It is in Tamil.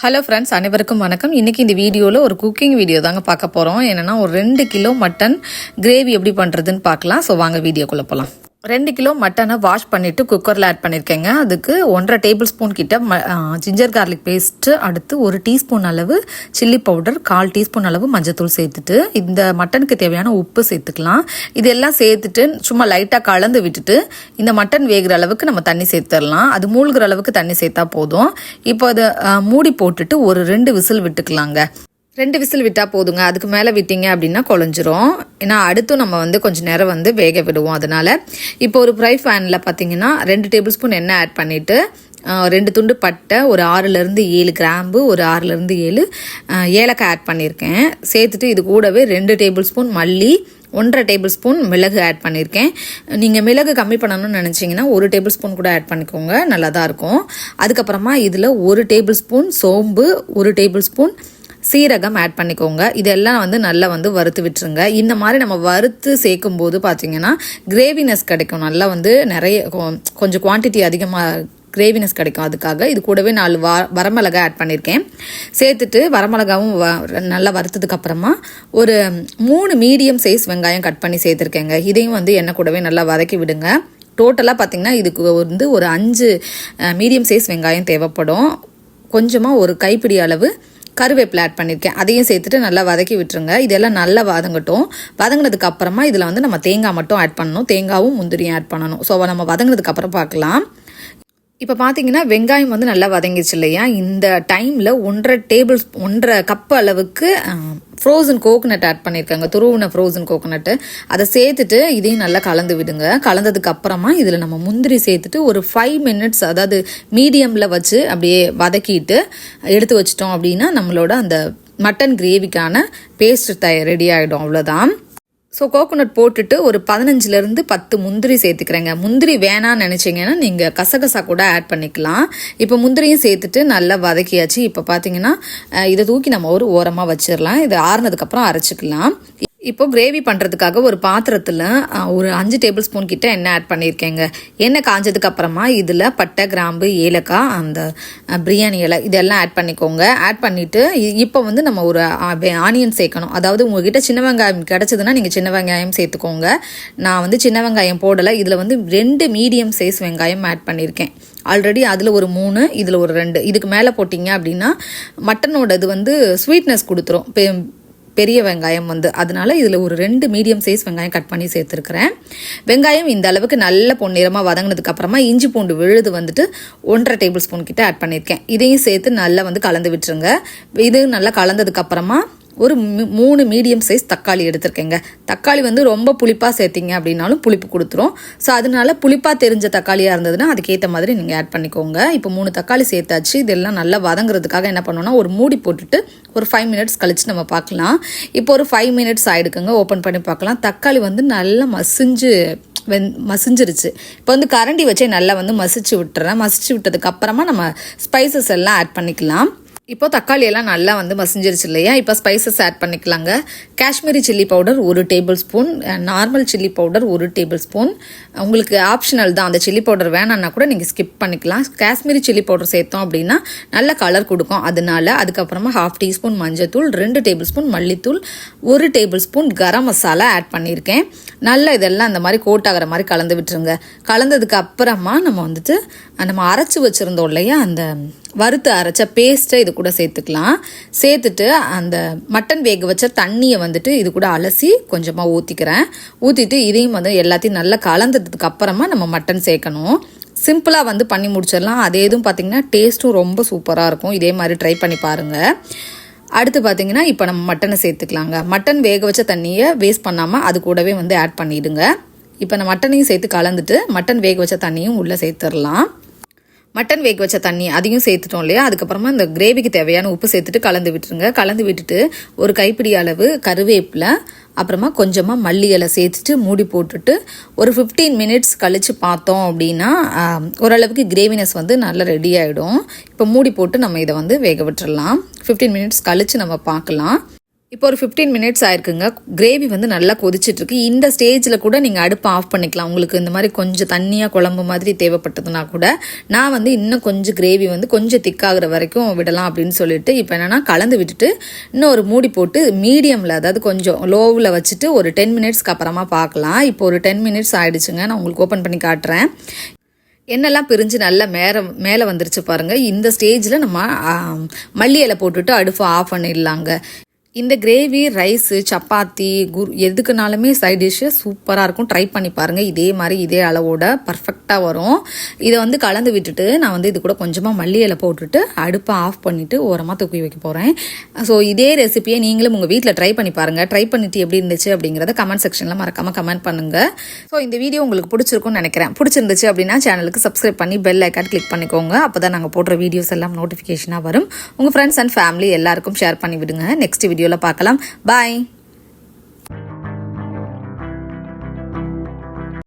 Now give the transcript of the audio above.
ஹலோ ஃப்ரெண்ட்ஸ், அனைவருக்கும் வணக்கம். இன்றைக்கி இந்த வீடியோவில் ஒரு குக்கிங் வீடியோ தாங்க பார்க்க போகிறோம். என்னென்னா ஒரு 2 கிலோ மட்டன் கிரேவி எப்படி பண்ணுறதுன்னு பார்க்கலாம். ஸோ வாங்க வீடியோக்குள்ளே போகலாம். 2 கிலோ மட்டனை வாஷ் பண்ணிவிட்டு குக்கரில் ஆட் பண்ணியிருக்கேங்க. அதுக்கு 1.5 டேபிள் ஸ்பூன் கிட்ட ஜிஞ்சர் கார்லிக் பேஸ்ட்டு, அடுத்து 1 டீஸ்பூன் அளவு சில்லி பவுடர், 1/4 டீஸ்பூன் அளவு மஞ்சத்தூள் சேர்த்துட்டு இந்த மட்டனுக்கு தேவையான உப்பு சேர்த்துக்கலாம். இதெல்லாம் சேர்த்துட்டு சும்மா லைட்டாக கலந்து விட்டுட்டு இந்த மட்டன் வேகிற அளவுக்கு நம்ம தண்ணி சேர்த்துடலாம். அது மூழ்கிற அளவுக்கு தண்ணி சேர்த்தா போதும். இப்போ அதை மூடி போட்டுட்டு ஒரு 2 விசில் விட்டுக்கலாங்க. 2 விசில் விட்டால் போதுங்க. அதுக்கு மேலே விட்டீங்க அப்படின்னா குழஞ்சிரும். ஏன்னா அடுத்தும் நம்ம கொஞ்சம் நேரம் வேக விடுவோம். அதனால் இப்போ ஒரு ஃப்ரை பேனில் பார்த்தீங்கன்னா 2 டேபிள் ஸ்பூன் எண்ணெய் ஆட் பண்ணிவிட்டு 2 துண்டு பட்டை, ஒரு 6லேருந்து 7 கிராம்பு, ஒரு 6லேருந்து 7 ஏலக்காய் ஆட் பண்ணியிருக்கேன். சேர்த்துட்டு இது கூடவே 2 டேபிள் ஸ்பூன் மல்லி, 1.5 டேபிள் ஸ்பூன் மிளகு ஆட் பண்ணியிருக்கேன். நீங்கள் மிளகு கம்மி பண்ணணும்னு நினச்சிங்கன்னா 1 டேபிள் ஸ்பூன் கூட ஆட் பண்ணிக்கோங்க, நல்லா தான் இருக்கும். அதுக்கப்புறமா இதில் 1 டேபிள் ஸ்பூன் சோம்பு, 1 டேபிள் ஸ்பூன் சீரகம் ஆட் பண்ணிக்கோங்க. இதெல்லாம் நல்லா வறுத்து விட்டுருங்க. இந்த மாதிரி நம்ம வறுத்து சேர்க்கும் போது பார்த்தீங்கன்னா கிரேவினஸ் கிடைக்கும். நல்லா நிறைய கொஞ்சம் குவான்டிட்டி அதிகமாக கிரேவினஸ் கிடைக்கும். அதுக்காக இது கூடவே 4 வரமிளகாய் ஆட் பண்ணியிருக்கேன். சேர்த்துட்டு வரமிளகாவும் நல்லா வறுத்ததுக்கு அப்புறமா ஒரு 3 மீடியம் சைஸ் வெங்காயம் கட் பண்ணி சேர்த்துருக்கேங்க. இதையும் எண்ணெய் கூடவே நல்லா வதக்கி விடுங்க. டோட்டலாக பார்த்தீங்கன்னா இதுக்கு ஒரு 5 மீடியம் சைஸ் வெங்காயம் தேவைப்படும். கொஞ்சமாக ஒரு கைப்பிடி அளவு கருவேப்பிலை ஆட் பண்ணியிருக்கேன். அதையும் சேர்த்துட்டு நல்லா வதக்கி விட்டுருங்க. இதெல்லாம் நல்லா வதங்கட்டும். வதங்கினதுக்கு அப்புறமா இதில் நம்ம தேங்காய் மட்டும் ஆட் பண்ணணும். தேங்காவும் முந்திரியும் ஆட் பண்ணணும். ஸோ நம்ம வதங்கினதுக்கு அப்புறம் பார்க்கலாம். இப்போ பார்த்தீங்கன்னா வெங்காயம் நல்லா வதங்கிடுச்சு இல்லையா? இந்த டைமில் 1.5 கப் அளவுக்கு ஃப்ரோசன் கோகோனட் ஆட் பண்ணியிருக்காங்க. துருவின ஃப்ரோசன் கோகோனட்டு அதை சேர்த்துட்டு இதையும் நல்லா கலந்து விடுங்க. கலந்ததுக்கு அப்புறமா இதில் நம்ம முந்திரி சேர்த்துட்டு ஒரு 5 மினிட்ஸ், அதாவது மீடியமில் வச்சு அப்படியே வதக்கிட்டு எடுத்து வச்சிட்டோம் அப்படின்னா நம்மளோட அந்த மட்டன் கிரேவிக்கான பேஸ்ட் ரெடி ஆகிடும். அவ்வளோதான். ஸோ கோகோனட் போட்டுட்டு ஒரு 15லேருந்து 10 முந்திரி சேர்த்துக்கிறேங்க. முந்திரி வேணான்னு நினச்சிங்கன்னா நீங்கள் கசகசா கூட ஆட் பண்ணிக்கலாம். இப்போ முந்திரியும் சேர்த்துட்டு நல்லா வதக்கியாச்சு. இப்போ பார்த்தீங்கன்னா இதை தூக்கி நம்ம ஒரு ஓரமாக வச்சிடலாம். இது ஆறுனதுக்கப்புறம் அரைச்சிக்கலாம். இப்போ கிரேவி பண்ணுறதுக்காக ஒரு பாத்திரத்தில் ஒரு 5 டேபிள் ஸ்பூன் கிட்ட எண்ணெய் ஆட் பண்ணியிருக்கேங்க. எண்ணெய் காஞ்சதுக்கு அப்புறமா இதில் பட்டை, கிராம்பு, ஏலக்காய், அந்த பிரியாணி இலை இதெல்லாம் ஆட் பண்ணிக்கோங்க. ஆட் பண்ணிவிட்டு இப்போ நம்ம ஒரு ஆனியன் சேர்க்கணும். அதாவது உங்ககிட்ட சின்ன வெங்காயம் கிடச்சதுன்னா நீங்கள் சின்ன வெங்காயம் சேர்த்துக்கோங்க. நான் சின்ன வெங்காயம் போடலை. இதில் 2 மீடியம் சைஸ் வெங்காயம் ஆட் பண்ணியிருக்கேன். ஆல்ரெடி அதில் ஒரு 3, இதில் ஒரு 2. இதுக்கு மேலே போட்டிங்க அப்படின்னா மட்டனோட இது ஸ்வீட்னஸ் கொடுத்துரும். பெரிய வெங்காயம் அதனால இதில் ஒரு 2 மீடியம் சைஸ் வெங்காயம் கட் பண்ணி சேர்த்துருக்கிறேன். வெங்காயம் இந்த அளவுக்கு நல்ல பொன்னிறமாக வதங்கினதுக்கு அப்புறமா இஞ்சி பூண்டு விழுது 1.5 டேபிள் ஸ்பூன் கிட்ட ஆட் பண்ணியிருக்கேன். இதையும் சேர்த்து நல்லா கலந்து விட்டுருங்க. இது நல்லா கலந்ததுக்கு அப்புறமா ஒரு 3 மீடியம் சைஸ் தக்காளி எடுத்திருக்கேங்க. தக்காளி ரொம்ப புளிப்பாக சேர்த்திங்க அப்படின்னாலும் புளிப்பு கொடுத்துரும். ஸோ அதனால புளிப்பாக தெரிஞ்ச தக்காளியாக இருந்ததுன்னா அதுக்கேற்ற மாதிரி நீங்கள் ஆட் பண்ணிக்கோங்க. இப்போ 3 தக்காளி சேர்த்தாச்சு. இதெல்லாம் நல்லா வதங்குறதுக்காக என்ன பண்ணோன்னா ஒரு மூடி போட்டுட்டு ஒரு 5 மினிட்ஸ் கழிச்சு நம்ம பார்க்கலாம். இப்போ ஒரு 5 மினிட்ஸ் ஆகிடுக்குங்க. ஓப்பன் பண்ணி பார்க்கலாம். தக்காளி நல்லா மசிஞ்சிருச்சு. இப்போ கரண்டி வச்சே நல்லா மசிச்சு விட்டுறேன். மசிச்சு விட்டதுக்கு அப்புறமா நம்ம ஸ்பைசஸ் எல்லாம் ஆட் பண்ணிக்கலாம். இப்போ தக்காளி எல்லாம் நல்லா மசிஞ்சிருச்சு இல்லையா? இப்போ ஸ்பைசஸ் ஆட் பண்ணிக்கலாங்க. Kashmiri chilli powder 1 table spoon, normal chilli powder 1 table spoon. உங்களுக்கு ஆப்ஷனல் தான். அந்த சில்லி பவுடர் வேணான்னா கூட நீங்கள் ஸ்கிப் பண்ணிக்கலாம். காஷ்மீரி சில்லி பவுடர் சேர்த்தோம் அப்படின்னா நல்ல கலர் கொடுக்கும். அதனால அதுக்கப்புறமா 1/2 டீஸ்பூன் மஞ்சத்தூள், 2 டேபிள் ஸ்பூன் மல்லித்தூள், 1 table spoon garam masala add பண்ணியிருக்கேன். நல்லா இதெல்லாம் அந்த மாதிரி கோட் ஆகிற மாதிரி கலந்து விட்டுருங்க. கலந்ததுக்கு அப்புறமா நம்ம அரைச்சி வச்சுருந்தோம் இல்லையா? அந்த வறுத்து அரைச்ச பேஸ்ட்டை இது கூட சேர்த்துக்கலாம். சேர்த்துட்டு அந்த மட்டன் வேக வச்ச தண்ணியை இது கூட அலசி கொஞ்சமாக ஊற்றிக்கிறேன். ஊற்றிட்டு இதையும் எல்லாத்தையும் நல்லா கலந்ததுக்கு அப்புறமா நம்ம மட்டன் சேர்க்கணும். சிம்பிளாக பண்ணி முடிச்சிடலாம். அதே எதுவும் பார்த்திங்கன்னா டேஸ்ட்டும் ரொம்ப சூப்பராக இருக்கும். இதே மாதிரி ட்ரை பண்ணி பாருங்கள். அடுத்து பார்த்தீங்கன்னா இப்போ நம்ம மட்டனை சேர்த்துக்கலாங்க. மட்டன் வேக வச்ச தண்ணியை வேஸ்ட் பண்ணாமல் அது கூடவே ஆட் பண்ணிவிடுங்க. இப்போ நான் மட்டனையும் சேர்த்து கலந்துட்டு மட்டன் வேக வச்ச தண்ணியும் உள்ளே சேர்த்துடலாம். மட்டன் வேக வச்ச தண்ணி அதையும் சேர்த்துட்டோம் இல்லையா? அதுக்கப்புறமா இந்த கிரேவிக்கு தேவையான உப்பு சேர்த்துட்டு கலந்து விட்டுருங்க. கலந்து விட்டுட்டு ஒரு கைப்பிடி அளவு கருவேப்பிலை, அப்புறமா கொஞ்சமாக மல்லி இலை சேர்த்துட்டு மூடி போட்டுட்டு ஒரு 15 மினிட்ஸ் கழித்து பார்த்தோம் அப்படின்னா ஓரளவுக்கு கிரேவினஸ் நல்லா ரெடி ஆகிடும். இப்போ மூடி போட்டு நம்ம இதை வேக விட்டுறலாம். 15 மினிட்ஸ் கழித்து நம்ம பார்க்கலாம். இப்போ ஒரு 15 மினிட்ஸ் ஆயிருக்குங்க. கிரேவி வந்து நல்லா கொதிச்சிட்ருக்கு. இந்த ஸ்டேஜில் கூட நீங்கள் அடுப்பை ஆஃப் பண்ணிக்கலாம். உங்களுக்கு இந்த மாதிரி கொஞ்சம் தண்ணியாக குழம்பு மாதிரி தேவைப்பட்டதுன்னா கூட நான் வந்து இன்னும் கொஞ்சம் கிரேவி வந்து கொஞ்சம் திக்காகிற வரைக்கும் விடலாம் அப்படின்னு சொல்லிட்டு இப்போ என்னென்னா கலந்து விட்டுட்டு இன்னும் ஒரு மூடி போட்டு மீடியமில், அதாவது கொஞ்சம் லோவில் வச்சுட்டு ஒரு 10 மினிட்ஸ்க்கு அப்புறமா பார்க்கலாம். இப்போ ஒரு 10 மினிட்ஸ் ஆகிடுச்சுங்க. நான் உங்களுக்கு ஓப்பன் பண்ணி காட்டுறேன். எண்ணெல்லாம் பிரிஞ்சு நல்லா மேலே வந்துருச்சு பாருங்கள். இந்த ஸ்டேஜில் நம்ம மல்லி இலை போட்டுட்டு அடுப்பை ஆஃப் பண்ணிடலாங்க. இந்த கிரேவி ரைஸு, சப்பாத்தி, எதுக்குனாலுமே சைட் டிஷ்ஷு சூப்பராக இருக்கும். ட்ரை பண்ணி பாருங்கள். இதே மாதிரி இதே அளவோட பர்ஃபெக்டாக வரும். இதை வந்து கலந்து விட்டுட்டு நான் வந்து இது கூட கொஞ்சமாக மல்லி இலை போட்டுட்டு அடுப்பை ஆஃப் பண்ணிவிட்டு ஓரமாக தூக்கி வைக்க போகிறேன். ஸோ இதே ரெசிபியை நீங்களும் உங்கள் வீட்டில் ட்ரை பண்ணி பாருங்கள். ட்ரை பண்ணிவிட்டு எப்படி இருந்துச்சு அப்படிங்கிறத கமெண்ட் செக்ஷனில் மறக்காமல் கமெண்ட் பண்ணுங்கள். ஸோ இந்த வீடியோ உங்களுக்கு பிடிச்சிருக்கும்னு நினைக்கிறேன். பிடிச்சிருந்துச்சு அப்படின்னா சேனலுக்கு சப்ஸ்கிரைப் பண்ணி பெல் ஐக்கான் கிளிக் பண்ணிக்கோங்க. அப்போ தான் நாங்கள் போடுற வீடியோஸ் எல்லாம் நோட்டிஃபிகேஷனாக வரும். உங்கள் ஃப்ரெண்ட்ஸ் அண்ட் ஃபேமிலி எல்லாருக்கும் ஷேர் பண்ணி விடுங்க. நெக்ஸ்ட் வீடியோவில் பார்க்கலாம். பாய்.